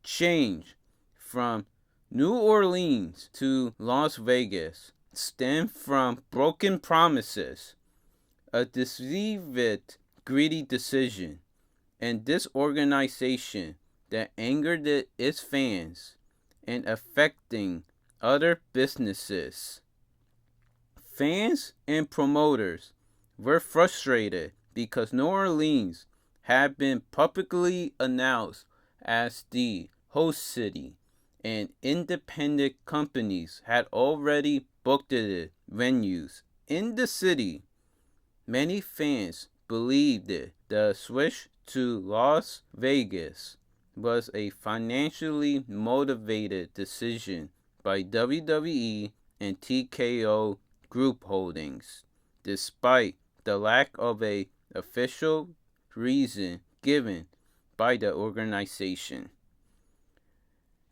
changed from New Orleans to Las Vegas stemmed from broken promises, a deceived, greedy decision, and disorganization that angered its fans and affecting other businesses. Fans and promoters were frustrated because New Orleans had been publicly announced as the host city, and independent companies had already booked the venues in the city. Many fans believed that the switch to Las Vegas was a financially motivated decision by WWE and TKO Group Holdings, despite the lack of an official reason given by the organization.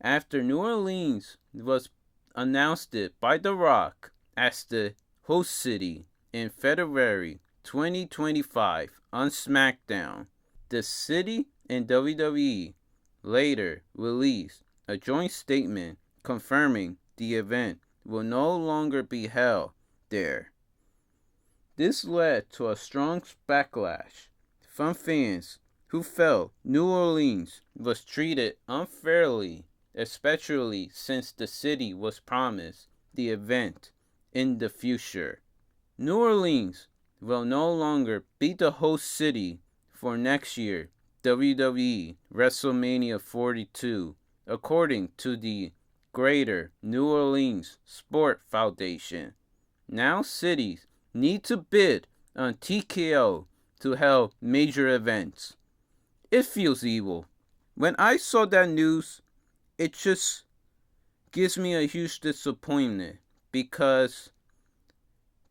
After New Orleans was announced by The Rock as the host city in February 2025 on SmackDown, the city and WWE later released a joint statement confirming the event will no longer be held there. This led to a strong backlash from fans who felt New Orleans was treated unfairly, especially since the city was promised the event in the future. New Orleans will no longer be the host city for next year WWE WrestleMania 42, according to the Greater New Orleans Sport Foundation. Now cities need to bid on TKO to hold major events. It feels evil. When I saw that news, it just gives me a huge disappointment because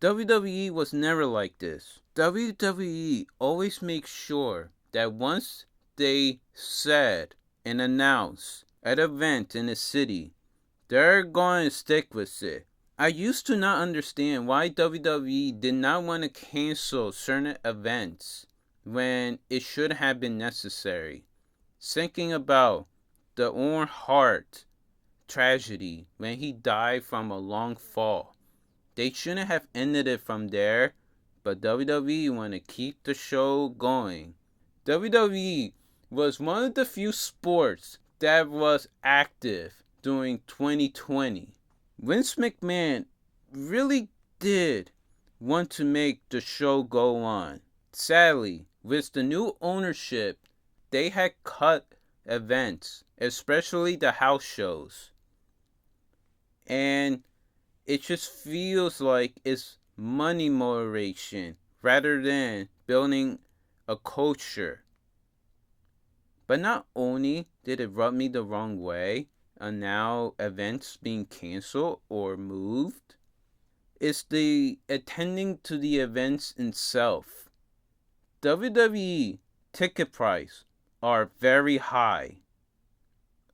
WWE was never like this. WWE always makes sure that once they said and announced an event in a city, they're going to stick with it. I used to not understand why WWE did not want to cancel certain events when it should have been necessary. Thinking about the Owen Hart tragedy when he died from a long fall. They shouldn't have ended it from there, but WWE want to keep the show going. WWE was one of the few sports that was active during 2020. Vince McMahon really did want to make the show go on. Sadly, with the new ownership, they had cut events, especially the house shows. And it just feels like it's money motivation rather than building a culture. But not only did it rub me the wrong way, and now events being canceled or moved, it's the attending to the events itself. WWE ticket price are very high.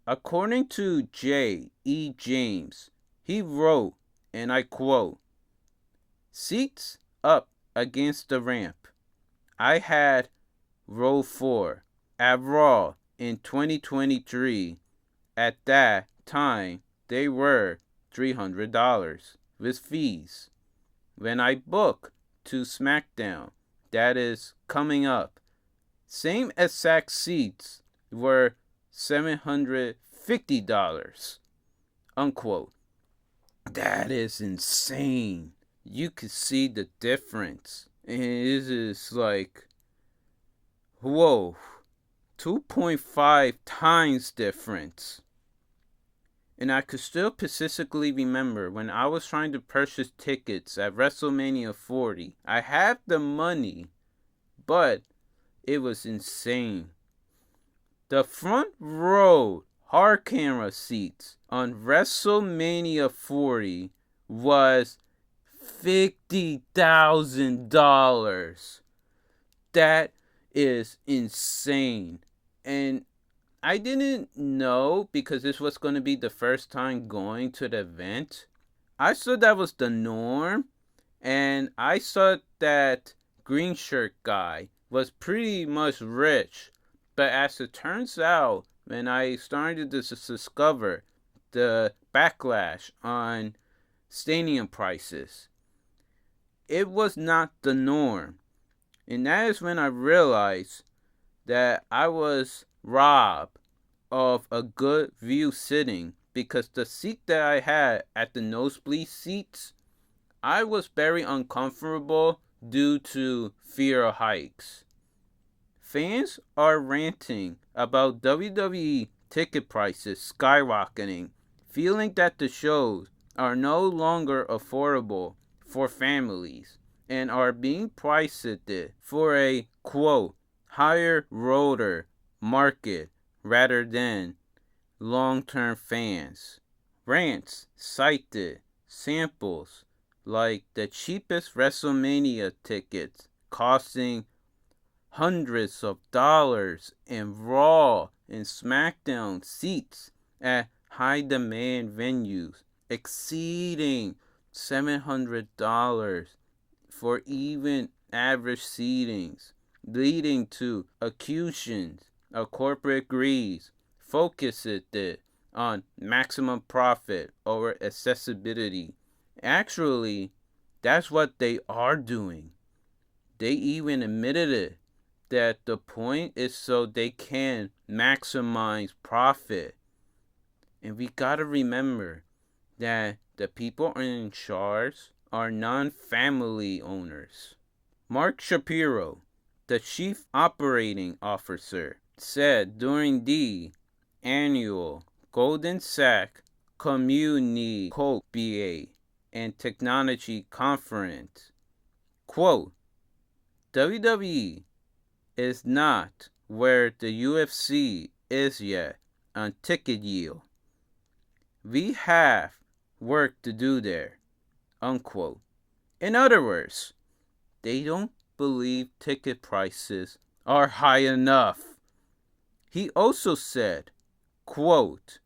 According to J. E. James, he wrote, and I quote, "Seats up against the ramp. I had row 4 at Raw in 2023. At that time, they were $300 with fees. When I book to SmackDown, that is coming up, same exact seats were $750, unquote. That is insane. You could see the difference. And it is like, whoa, 2.5 times difference. And I could still specifically remember when I was trying to purchase tickets at WrestleMania 40. I had the money, but it was insane. The front row hard camera seats on WrestleMania 40 was $50,000. That is insane. And I didn't know because this was going to be the first time going to the event. I thought that was the norm. And I thought that green shirt guy was pretty much rich. But as it turns out, when I started to discover the backlash on stadium prices, it was not the norm. And that is when I realized that I was robbed of a good view sitting because the seat that I had at the nosebleed seats, I was very uncomfortable due to fear of heights. Fans are ranting about WWE ticket prices skyrocketing feeling that the shows are no longer affordable for families and are being priced for a, quote, higher roller market rather than long-term fans. Rants cited samples like the cheapest WrestleMania tickets costing hundreds of dollars and Raw and SmackDown seats at high demand venues exceeding $700 for even average seatings, leading to accusations of corporate greed focused on maximum profit over accessibility. Actually, that's what they are doing. They even admitted it, that the point is so they can maximize profit. And we gotta remember that the people in charge are non-family owners. Mark Shapiro, the chief operating officer, said during the annual Golden Sack Community BA and Technology Conference, quote, WWE is not where the UFC is yet on ticket yield. We have work to do there, unquote. In other words, they don't believe ticket prices are high enough. He also said, quote,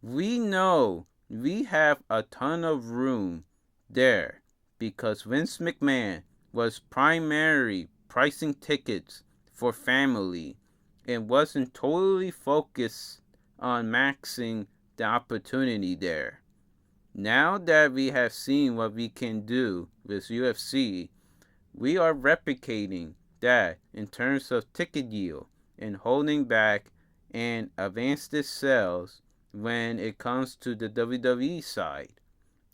we know we have a ton of room there because Vince McMahon was primarily pricing tickets for family and wasn't totally focused on maxing the opportunity there. Now that we have seen what we can do with UFC, we are replicating that in terms of ticket yield and holding back and advanced sales when it comes to the WWE side.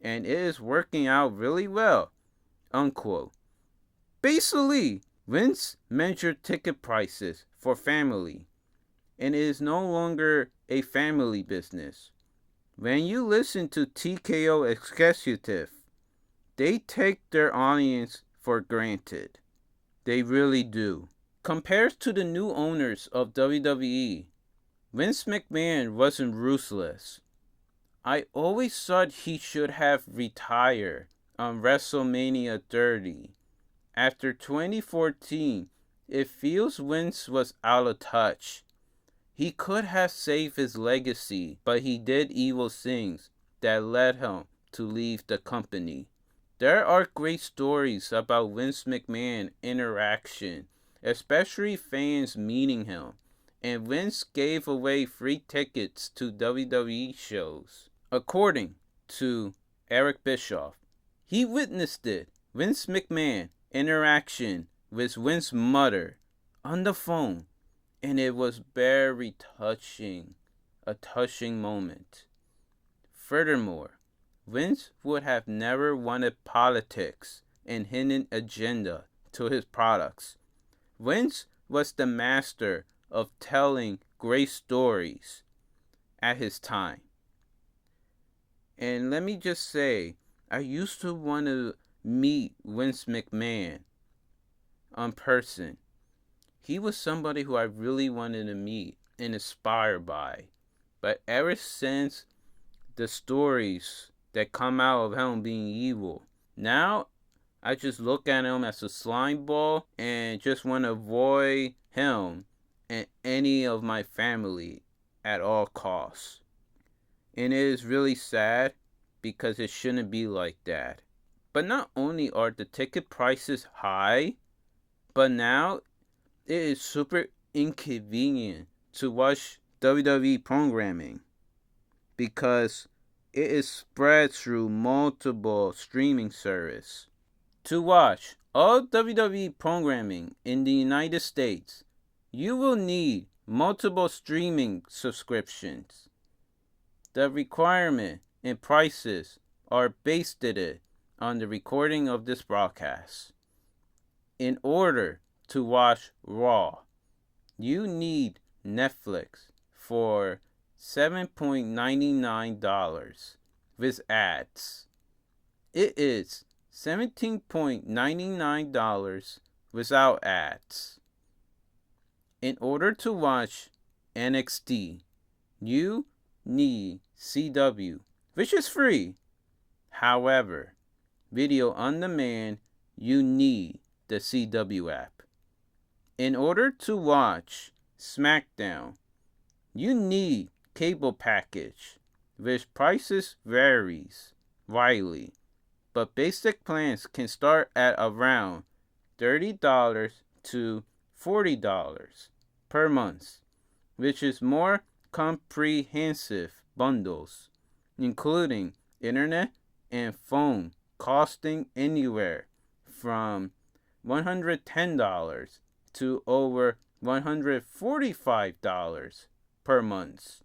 And it is working out really well, unquote. Basically, Vince measured ticket prices for family, and it is no longer a family business. When you listen to TKO executive, they take their audience for granted. They really do. Compared to the new owners of WWE, Vince McMahon wasn't ruthless. I always thought he should have retired on WrestleMania 30. After 2014, it feels Vince was out of touch. He could have saved his legacy, but he did evil things that led him to leave the company. There are great stories about Vince McMahon interaction, especially fans meeting him, and Vince gave away free tickets to WWE shows. According to Eric Bischoff, he witnessed it, Vince McMahon interaction with Vince's mother on the phone, and it was very touching, a touching moment. Furthermore, Vince would have never wanted politics and hidden agenda to his products. Vince was the master of telling great stories at his time. And let me just say, I used to want to meet Vince McMahon in person. He was somebody who I really wanted to meet and aspire by. But ever since the stories that come out of him being evil, now I just look at him as a slime ball and just want to avoid him and any of my family at all costs. And it is really sad because it shouldn't be like that. But not only are the ticket prices high, but now it is super inconvenient to watch WWE programming because it is spread through multiple streaming services. To watch all WWE programming in the United States, you will need multiple streaming subscriptions. The requirement and prices are based on the recording of this broadcast. In order to watch Raw, you need Netflix for $7.99 with ads. It is $17.99 without ads. In order to watch NXT, you need CW, which is free. However, video on demand, you need the CW app. In order to watch SmackDown, you need cable package, which prices varies widely, but basic plans can start at around $30 to $40 per month, which is more comprehensive bundles, including internet and phone, costing anywhere from $110 to over $145 per month.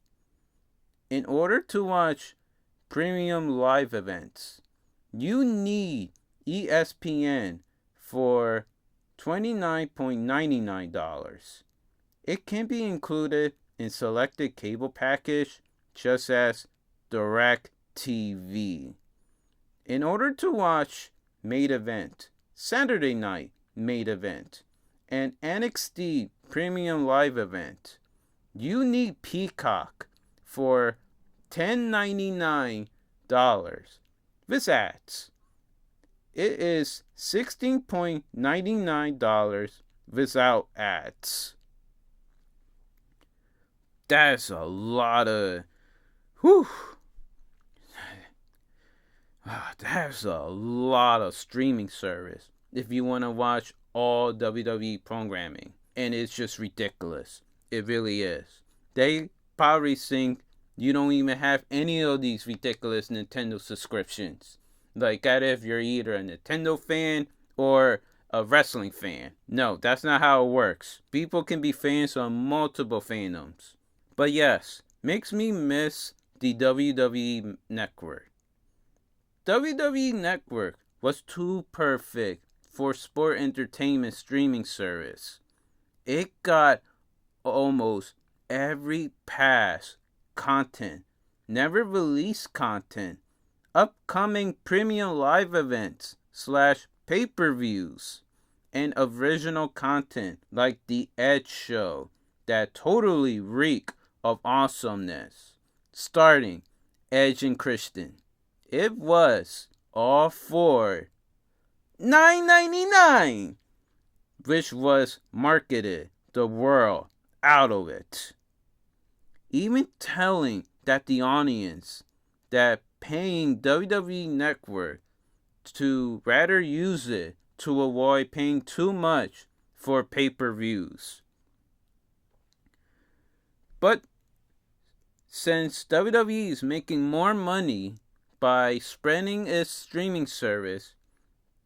In order to watch premium live events, you need ESPN for $29.99. It can be included in selected cable package, just as DirecTV. In order to watch main event, Saturday night main event, and NXT premium live event, you need Peacock for $10.99 with ads. It is $16.99 without ads. That's a lot of that's a lot of streaming service if you want to watch all WWE programming. And it's just ridiculous. It really is. They probably think you don't even have any of these ridiculous Nintendo subscriptions. Like that if you're either a Nintendo fan or a wrestling fan. No, that's not how it works. People can be fans on multiple fandoms. But yes, makes me miss the WWE Network. WWE Network was too perfect for sport entertainment streaming service. It got almost every past content, never released content, upcoming premium live events / pay-per-views, and original content like The Edge Show that totally reek of awesomeness. Starting Edge and Christian. It was all for $9.99, which was marketed the world out of it. Even telling that the audience that paying WWE Network to rather use it to avoid paying too much for pay-per-views. But since WWE is making more money by spreading its streaming service,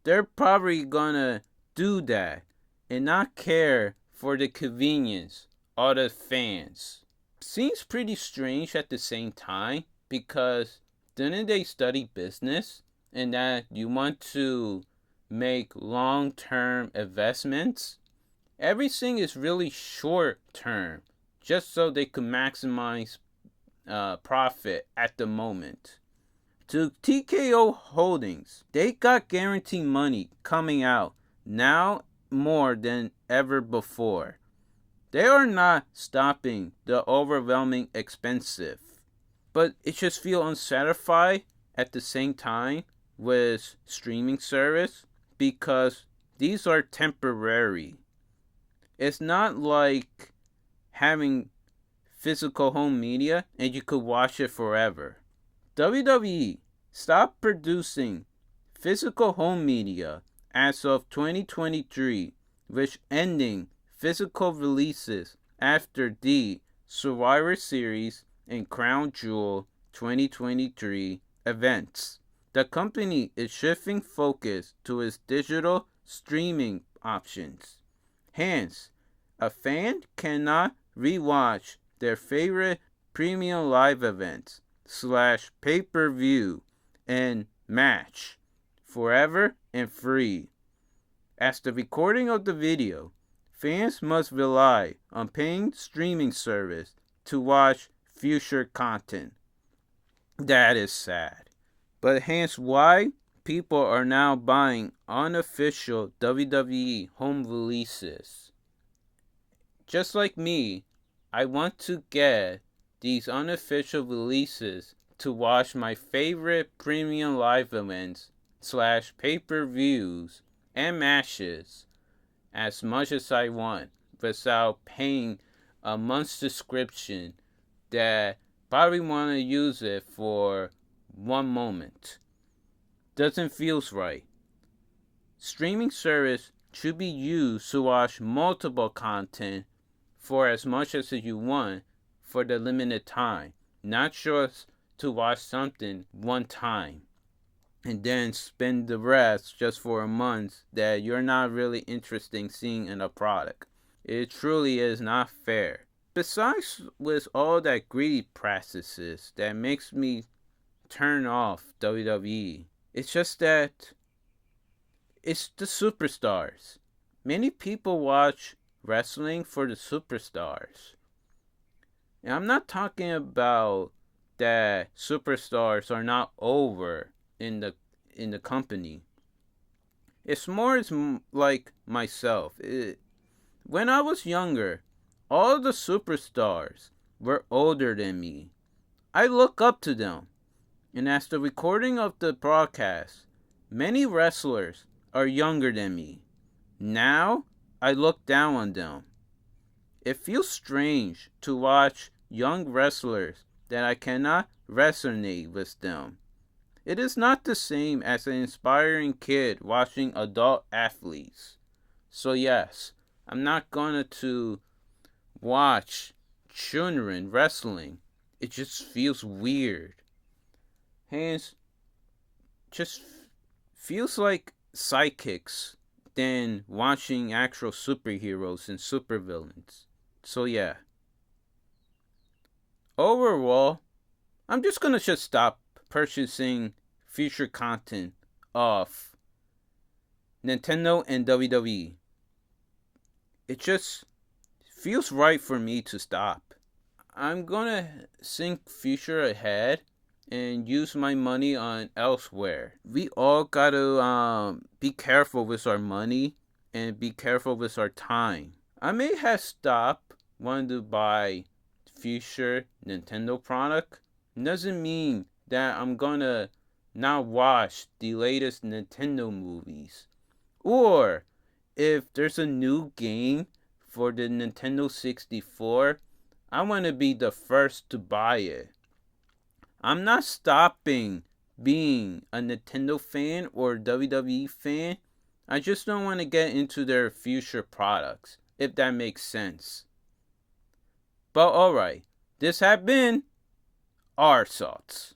they're probably gonna do that and not care for the convenience of the fans. Seems pretty strange at the same time, because didn't they study business and that you want to make long-term investments? Everything is really short-term, just so they can maximize profit at the moment. To TKO Holdings, they got guaranteed money coming out now more than ever before. They are not stopping the overwhelming expensive, but it just feels unsatisfied at the same time with streaming service, because these are temporary. It's not like having physical home media and you could watch it forever. WWE stopped producing physical home media as of 2023, which ending physical releases after the Survivor Series and Crown Jewel 2023 events. The company is shifting focus to its digital streaming options. Hence, a fan cannot rewatch their favorite premium live events / pay-per-view and match forever and free. As the recording of the video, fans must rely on paying streaming service to watch future content. That is sad. But hence why people are now buying unofficial WWE home releases. Just like me, I want to get these unofficial releases to watch my favorite premium live events / pay-per-views and matches as much as I want without paying a month's subscription that probably want to use it for one moment. Doesn't feel right. Streaming service should be used to watch multiple content for as much as you want for the limited time, not just to watch something one time and then spend the rest just for a month that you're not really interested in seeing in a product. It truly is not fair. Besides with all that greedy practices that makes me turn off WWE, it's just that it's the superstars. Many people watch wrestling for the superstars. And I'm not talking about that superstars are not over in the company. It's more like myself. When I was younger, all the superstars were older than me. I look up to them. And as the recording of the broadcast, many wrestlers are younger than me. Now, I look down on them. It feels strange to watch young wrestlers that I cannot resonate with them. It is not the same as an inspiring kid watching adult athletes. So yes, I'm not gonna to watch children wrestling. It just feels weird. Hence, just feels like sidekicks than watching actual superheroes and supervillains. So yeah. Overall, I'm just gonna stop purchasing future content of Nintendo and WWE. It just feels right for me to stop. I'm gonna think future ahead and use my money on elsewhere. We all gotta be careful with our money and be careful with our time. I may have stopped wanting to buy future Nintendo product. Doesn't mean that I'm gonna not watch the latest Nintendo movies. Or if there's a new game for the Nintendo 64, I want to be the first to buy it. I'm not stopping being a Nintendo fan or WWE fan. I just don't want to get into their future products, if that makes sense. But alright, this have been our thoughts.